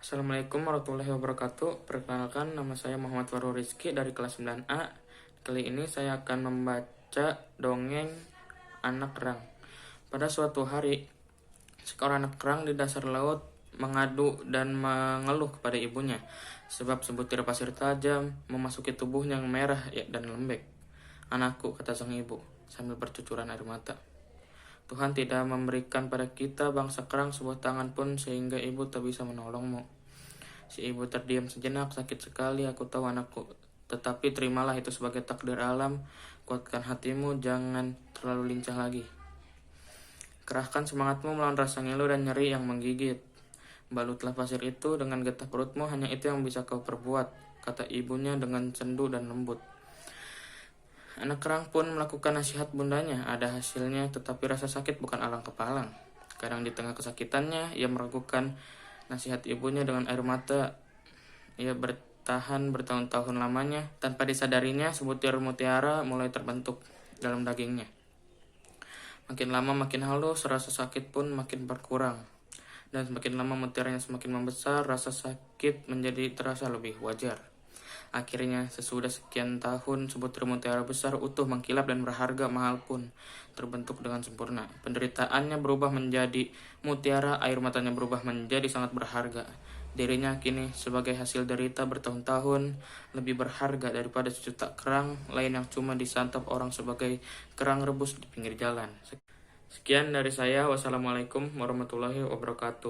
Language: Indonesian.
Assalamualaikum warahmatullahi wabarakatuh. Perkenalkan, nama saya Muhammad Farul Rizky dari kelas 9A. Kali ini saya akan membaca dongeng anak kerang. Pada suatu hari, seorang anak kerang di dasar laut mengadu dan mengeluh kepada ibunya, sebab sebutir pasir tajam memasuki tubuhnya yang merah dan lembek. "Anakku," kata sang ibu, sambil bercucuran air mata, "Tuhan tidak memberikan pada kita bangsa kerang sebuah tangan pun sehingga ibu tak bisa menolongmu." Si ibu terdiam sejenak. "Sakit sekali, aku tahu anakku. Tetapi terimalah itu sebagai takdir alam. Kuatkan hatimu, jangan terlalu lincah lagi. Kerahkan semangatmu melawan rasa ngilu dan nyeri yang menggigit. Balutlah pasir itu dengan getah perutmu, hanya itu yang bisa kau perbuat," kata ibunya dengan sendu dan lembut. Anak kerang pun melakukan nasihat bundanya. Ada hasilnya, tetapi rasa sakit bukan alang kepalang. Kadang di tengah kesakitannya, ia meragukan nasihat ibunya dengan air mata. Ia bertahan bertahun-tahun lamanya. Tanpa disadarinya, sebutir mutiara mulai terbentuk dalam dagingnya. Makin lama makin halus, rasa sakit pun makin berkurang. Dan semakin lama mutiaranya semakin membesar, rasa sakit menjadi terasa lebih wajar. Akhirnya, sesudah sekian tahun, sebutir mutiara besar, utuh, mengkilap, dan berharga mahal pun terbentuk dengan sempurna. Penderitaannya berubah menjadi mutiara, air matanya berubah menjadi sangat berharga. Dirinya kini sebagai hasil derita bertahun-tahun lebih berharga daripada sejuta kerang lain yang cuma disantap orang sebagai kerang rebus di pinggir jalan. Sekian dari saya. Wassalamualaikum warahmatullahi wabarakatuh.